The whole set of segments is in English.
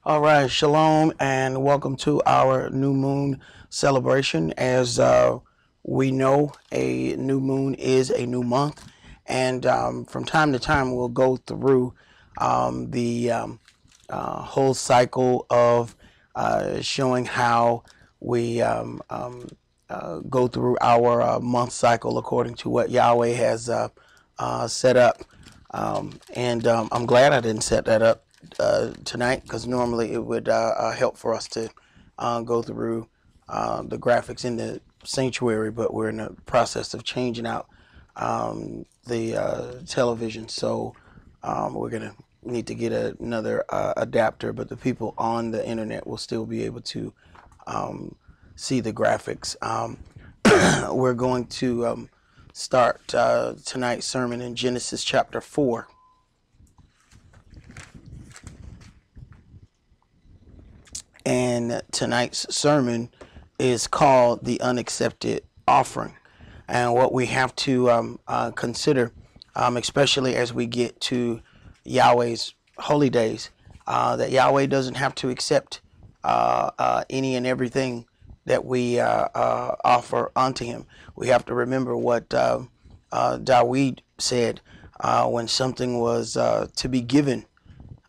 All right, shalom, and welcome to our new moon celebration. As we know, a new moon is a new month, and from time to time, we'll go through the whole cycle of showing how we go through our month cycle according to what Yahweh has set up. And I'm glad I didn't set that up tonight, because normally it would help for us to go through the graphics in the sanctuary, but we're in the process of changing out the television, so we're gonna need to get another adapter, but the people on the internet will still be able to see the graphics. We're going to start tonight's sermon in Genesis chapter 4. And tonight's sermon is called the Unaccepted Offering. And what we have to consider, especially as we get to Yahweh's holy days, that Yahweh doesn't have to accept any and everything that we offer unto him. We have to remember what Dawid said when something was to be given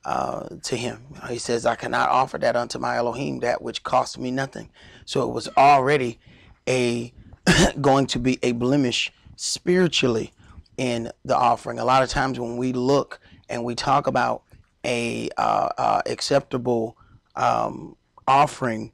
to him. He says, I cannot offer that unto my Elohim, that which cost me nothing. So it was already going to be a blemish spiritually in the offering. A lot of times when we look and we talk about a acceptable offering,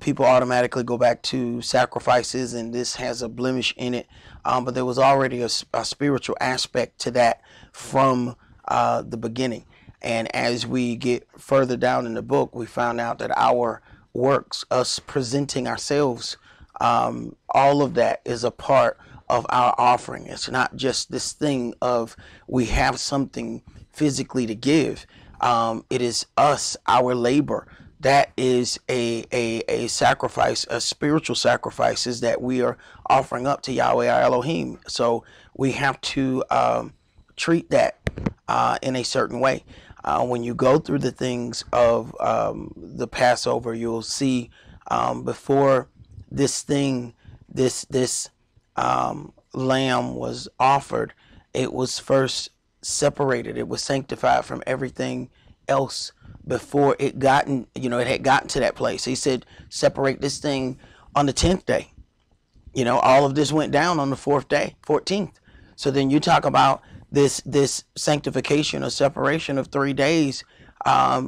people automatically go back to sacrifices, and this has a blemish in it. But there was already a spiritual aspect to that from the beginning. And as we get further down in the book, we found out that our works, us presenting ourselves, all of that is a part of our offering. It's not just this thing of we have something physically to give. It is us, our labor. That is a sacrifice, a spiritual sacrifices that we are offering up to Yahweh our Elohim. So we have to treat that in a certain way. When you go through the things of the Passover, you'll see before this lamb was offered, it was first separated. It was sanctified from everything else before it had gotten to that place. He said, separate this thing on the 10th day. All of this went down on the 4th day, 14th. So then you talk about this sanctification or separation of 3 days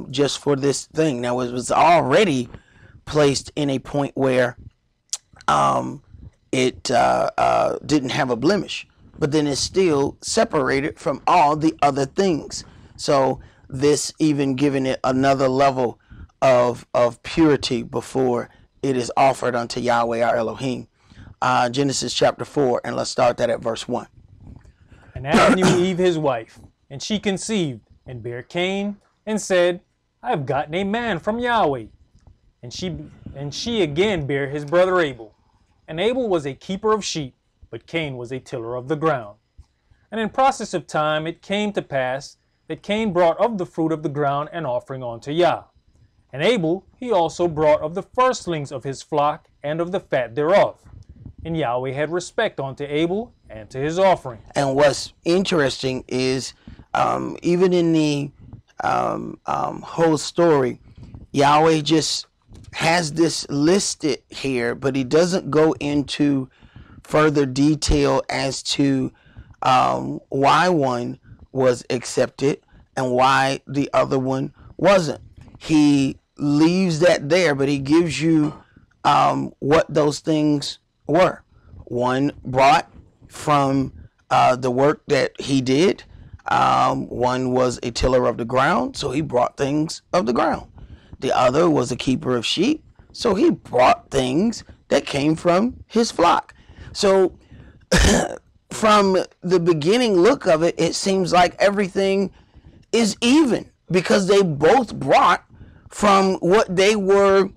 just for this thing. Now, it was already placed in a point where it didn't have a blemish, but then it's still separated from all the other things. So this even giving it another level of purity before it is offered unto Yahweh our Elohim. Genesis chapter 4, and let's start that at verse 1. And Adam knew Eve his wife, and she conceived, and bare Cain, and said, I have gotten a man from Yahweh. And she again bare his brother Abel. And Abel was a keeper of sheep, but Cain was a tiller of the ground. And in process of time it came to pass that Cain brought of the fruit of the ground an offering unto Yah. And Abel he also brought of the firstlings of his flock and of the fat thereof. And Yahweh had respect unto Abel and to his offering. And what's interesting is even in the whole story, Yahweh just has this listed here, but he doesn't go into further detail as to why one was accepted and why the other one wasn't. He leaves that there, but he gives you what those things were. One brought from the work that he did. One was a tiller of the ground, so he brought things of the ground. The other was a keeper of sheep, so he brought things that came from his flock. So from the beginning look of it, it seems like everything is even, because they both brought from what they were,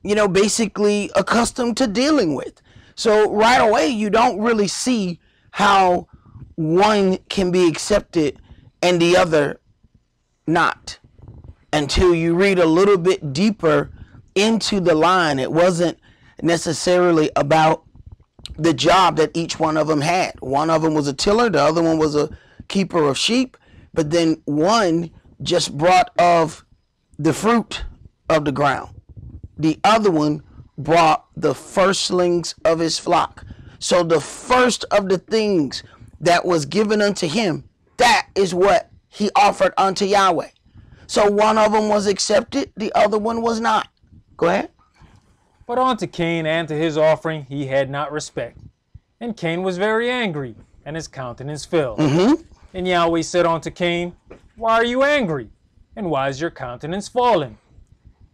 basically accustomed to dealing with. So right away, you don't really see how one can be accepted and the other not. until you read a little bit deeper into the line. It wasn't necessarily about the job that each one of them had. One of them was a tiller, the other one was a keeper of sheep, but then one just brought of the fruit of the ground. The other one brought the firstlings of his flock. So the first of the things that was given unto him, that is what he offered unto Yahweh. So one of them was accepted, the other one was not. Go ahead. But unto Cain and to his offering he had not respect. And Cain was very angry, and his countenance fell. And Yahweh said unto Cain, Why are you angry? And why is your countenance fallen?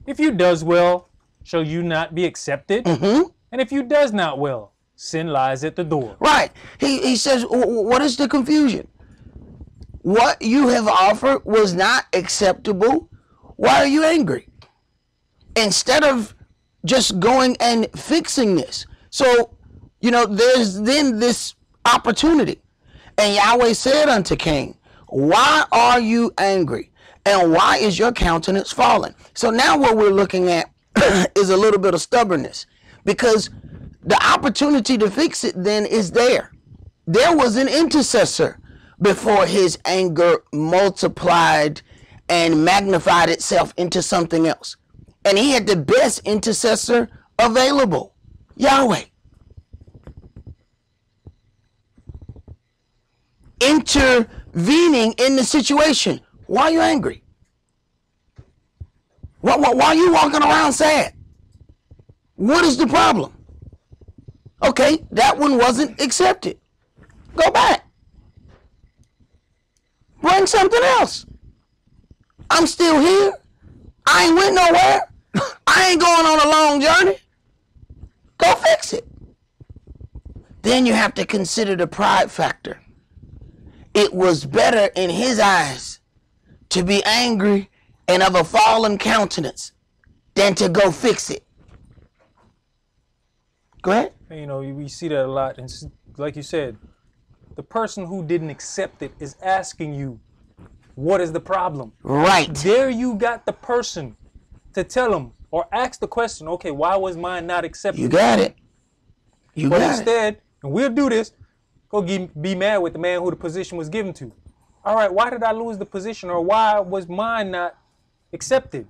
If you does well, shall you not be accepted? And if you does not well, sin lies at the door. Right. He says, what is the confusion? What you have offered was not acceptable. Why are you angry? Instead of just going and fixing this. So, there's then this opportunity. And Yahweh said unto Cain, why are you angry? And why is your countenance fallen? So now what we're looking at is a little bit of stubbornness, because the opportunity to fix it then is there. There was an intercessor before his anger multiplied and magnified itself into something else. And he had the best intercessor available, Yahweh. Intervening in the situation. Why are you angry? Why are you walking around sad? What is the problem? Okay, that one wasn't accepted. Go back. Bring something else. I'm still here. I ain't went nowhere. I ain't going on a long journey. Go fix it. Then you have to consider the pride factor. It was better in his eyes to be angry and of a fallen countenance than to go fix it. Go ahead. We see that a lot. And like you said, the person who didn't accept it is asking you, what is the problem? Right. There you got the person to tell them or ask the question, okay, why was mine not accepted? You got it. But instead, and we'll do this, go be mad with the man who the position was given to. All right, why did I lose the position, or why was mine not accepted?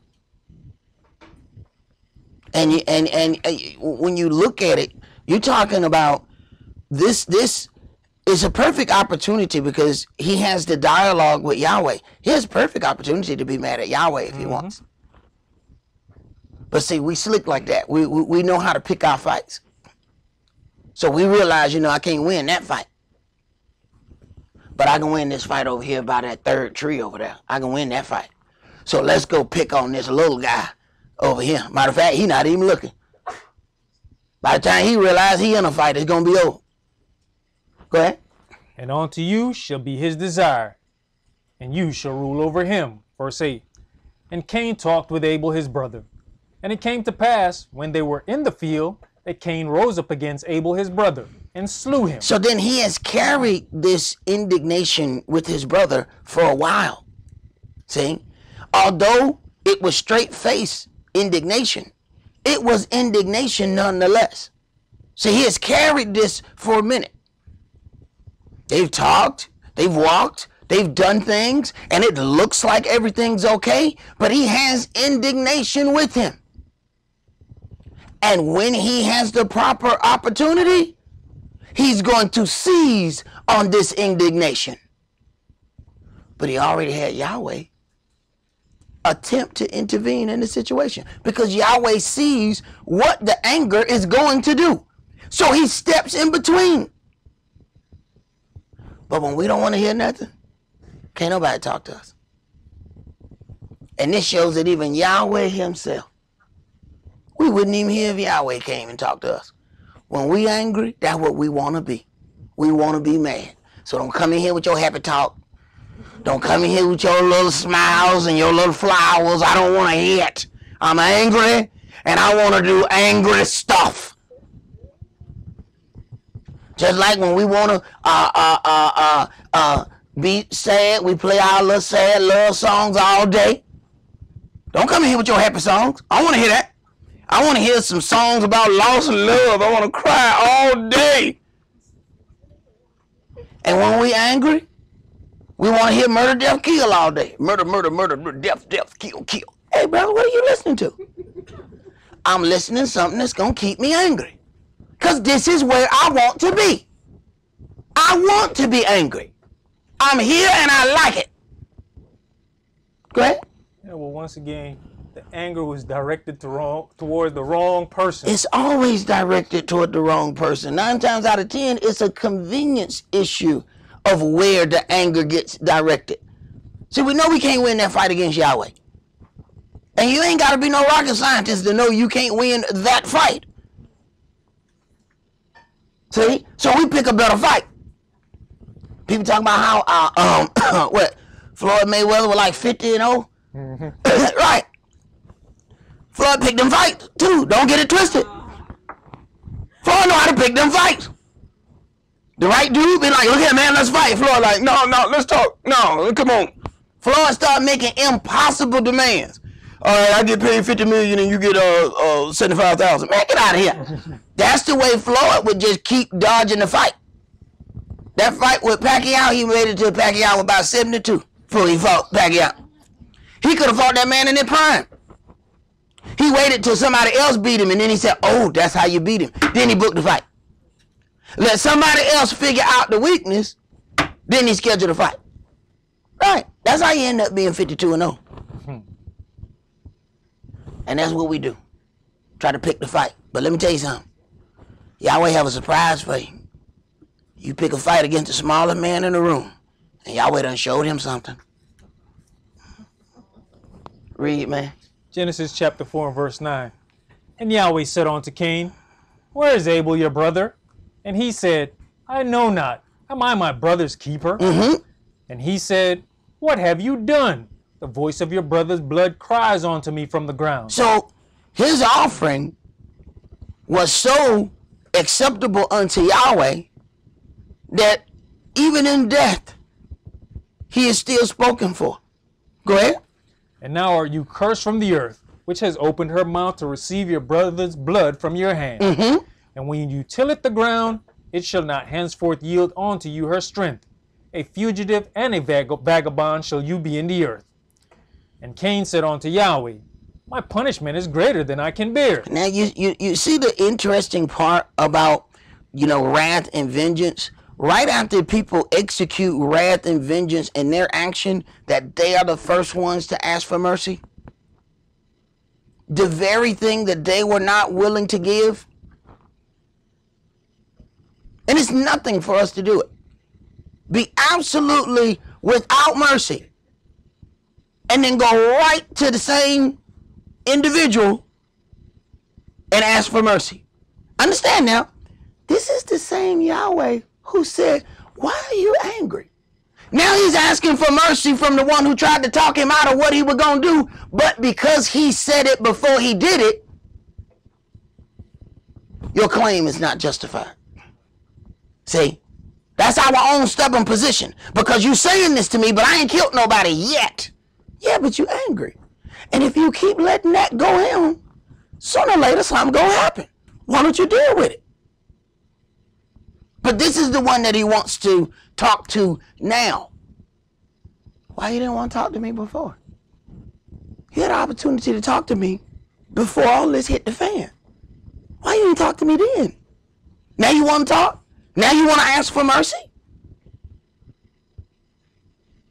And when you look at it, you're talking about this is a perfect opportunity, because he has the dialogue with Yahweh. He has perfect opportunity to be mad at Yahweh if he wants. But see, we slick like that. We know how to pick our fights. So we realize, I can't win that fight. But I can win this fight over here by that third tree over there. I can win that fight. So let's go pick on this little guy over here. Matter of fact, he not even looking. By the time he realizes he in a fight, it's going to be over. Go ahead. And unto you shall be his desire, and you shall rule over him. Verse 8. And Cain talked with Abel his brother. And it came to pass, when they were in the field, that Cain rose up against Abel his brother, and slew him. So then he has carried this indignation with his brother for a while. See? Although it was straight-faced indignation, it was indignation nonetheless. So he has carried this for a minute. They've talked, they've walked, they've done things, and it looks like everything's okay, but he has indignation with him. And when he has the proper opportunity, he's going to seize on this indignation. But he already had Yahweh attempt to intervene in the situation, because Yahweh sees what the anger is going to do. So he steps in between. But when we don't want to hear nothing, can't nobody talk to us. And this shows that even Yahweh himself, we wouldn't even hear if Yahweh came and talked to us. When we angry, that's what we want to be. We want to be mad. So don't come in here with your happy talk. Don't come in here with your little smiles and your little flowers. I don't want to hear it. I'm angry, and I want to do angry stuff. Just like when we want to be sad, we play our little sad love songs all day. Don't come in here with your happy songs. I want to hear that. I want to hear some songs about loss and love. I want to cry all day. And when we angry, we want to hear murder, death, kill all day. Murder, murder, murder, death, death, kill, kill. Hey, brother, what are you listening to? I'm listening to something that's going to keep me angry. Because this is where I want to be. I want to be angry. I'm here and I like it. Go ahead. Yeah, well, once again, the anger was directed toward the wrong person. It's always directed toward the wrong person. 9 times out of 10, it's a convenience issue of where the anger gets directed. See, we know we can't win that fight against Yahweh. And you ain't got to be no rocket scientist to know you can't win that fight. See? So we pick a better fight. People talk about how, what, Floyd Mayweather was like 50-0. Right. Floyd picked them fights, too. Don't get it twisted. Floyd know how to pick them fights. The right dude be like, look here, man, let's fight. Floyd like, no, let's talk. No, come on. Floyd started making impossible demands. All right, I get paid $50 million and you get $75,000. Man, get out of here. That's the way Floyd would just keep dodging the fight. That fight with Pacquiao, he made it to Pacquiao about 72 before he fought Pacquiao. He could have fought that man in their prime. He waited till somebody else beat him, and then he said, oh, that's how you beat him. Then he booked the fight. Let somebody else figure out the weakness, then he scheduled the fight. Right. That's how you end up being 52-0. And that's what we do. Try to pick the fight. But let me tell you something. Yahweh have a surprise for you. You pick a fight against the smallest man in the room, and Yahweh done showed him something. Read, man. Genesis chapter 4 and verse 9. And Yahweh said unto Cain, where is Abel your brother? And he said, I know not. Am I my brother's keeper? And he said, what have you done? The voice of your brother's blood cries unto me from the ground. So his offering was so acceptable unto Yahweh that even in death, he is still spoken for. Go ahead. And now are you cursed from the earth, which has opened her mouth to receive your brother's blood from your hand. And when you till it the ground, it shall not henceforth yield unto you her strength. A fugitive and a vagabond shall you be in the earth. And Cain said unto Yahweh, my punishment is greater than I can bear. Now you see the interesting part about, wrath and vengeance. Right after people execute wrath and vengeance in their action, that they are the first ones to ask for mercy. The very thing that they were not willing to give. And it's nothing for us to do it. Be absolutely without mercy. And then go right to the same individual and ask for mercy. Understand now, this is the same Yahweh who said, why are you angry? Now he's asking for mercy from the one who tried to talk him out of what he was going to do. But because he said it before he did it, your claim is not justified. See, that's our own stubborn position. Because you saying this to me, but I ain't killed nobody yet. Yeah, but you angry. And if you keep letting that go on, sooner or later something going to happen. Why don't you deal with it? But this is the one that he wants to talk to now. Why you didn't want to talk to me before? You had an opportunity to talk to me before all this hit the fan. Why you didn't talk to me then? Now you want to talk? Now you want to ask for mercy?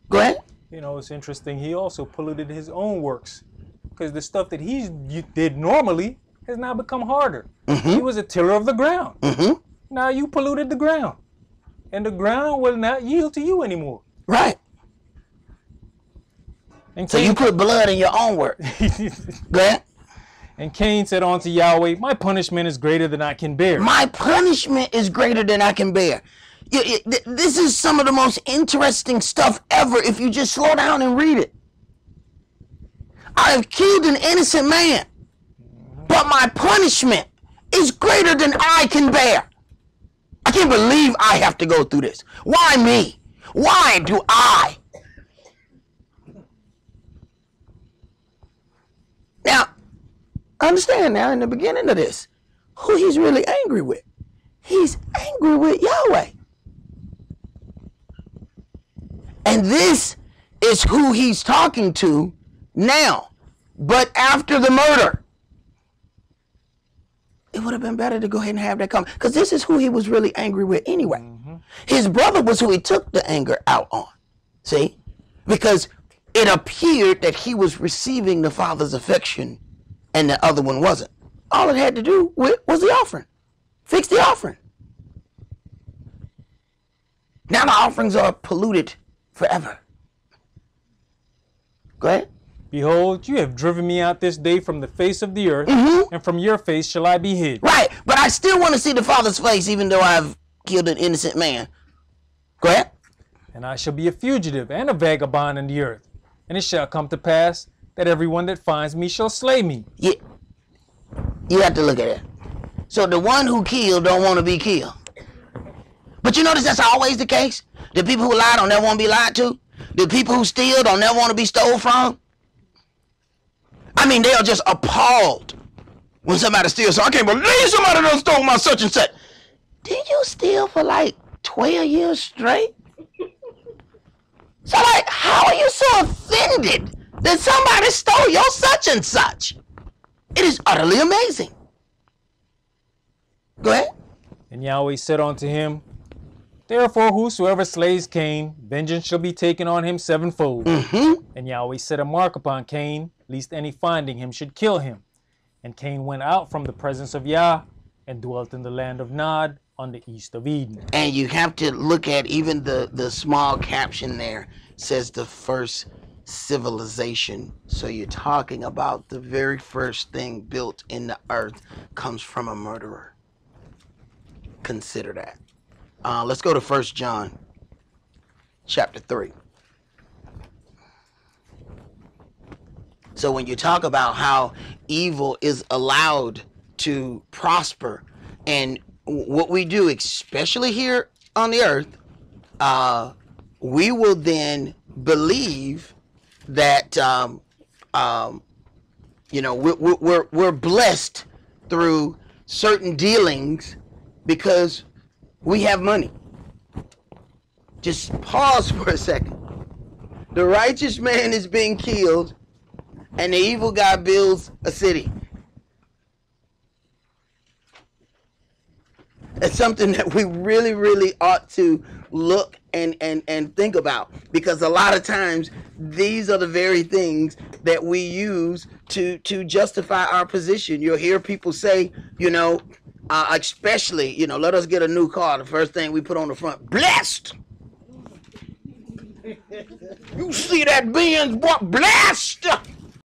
Go ahead. It's interesting. He also polluted his own works. Because the stuff that he did normally has now become harder. He was a tiller of the ground. Now you polluted the ground. And the ground will not yield to you anymore. Right. And so you put blood in your own work. Go ahead. And Cain said unto Yahweh, my punishment is greater than I can bear. My punishment is greater than I can bear. This is some of the most interesting stuff ever if you just slow down and read it. I have killed an innocent man, but my punishment is greater than I can bear. I can't believe I have to go through this. Why me? Why do I? understand now in the beginning of this, who he's really angry with. He's angry with Yahweh. And this is who he's talking to now. But after the murder, it would have been better to go ahead and have that come. Because this is who he was really angry with anyway. Mm-hmm. His brother was who he took the anger out on. See? Because it appeared that he was receiving the father's affection and the other one wasn't. All it had to do with was the offering. Fix the offering. Now the offerings are polluted forever. Go ahead. Behold, you have driven me out this day from the face of the earth, and from your face shall I be hid. Right, but I still want to see the Father's face even though I've killed an innocent man. Go ahead. And I shall be a fugitive and a vagabond in the earth. And it shall come to pass that everyone that finds me shall slay me. Yeah. You have to look at it. So the one who killed don't want to be killed. But you notice that's always the case? The people who lie don't never want to be lied to. The people who steal don't never want to be stole from. I mean, they are just appalled when somebody steals. So I can't believe somebody done stole my such and such. Did you steal for like 12 years straight? So like, how are you so offended that somebody stole your such and such? It is utterly amazing. Go ahead. And Yahweh said unto him, therefore whosoever slays Cain, vengeance shall be taken on him sevenfold. And Yahweh set a mark upon Cain, lest any finding him should kill him. And Cain went out from the presence of Yah, and dwelt in the land of Nod, on the east of Eden. And you have to look at even the small caption there, says the first civilization. So you're talking about the very first thing built in the earth comes from a murderer. Consider that. Let's go to 1 John chapter 3. So when you talk about how evil is allowed to prosper, and what we do, especially here on the earth, we will then believe that we're blessed through certain dealings because we have money. Just pause for a second. The righteous man is being killed, and the evil guy builds a city. It's something that we really, really ought to look and think about, because a lot of times these are the very things that we use to justify our position. You'll hear people say, especially, let us get a new car. The first thing we put on the front, blessed. You see that Benz, what? Blessed.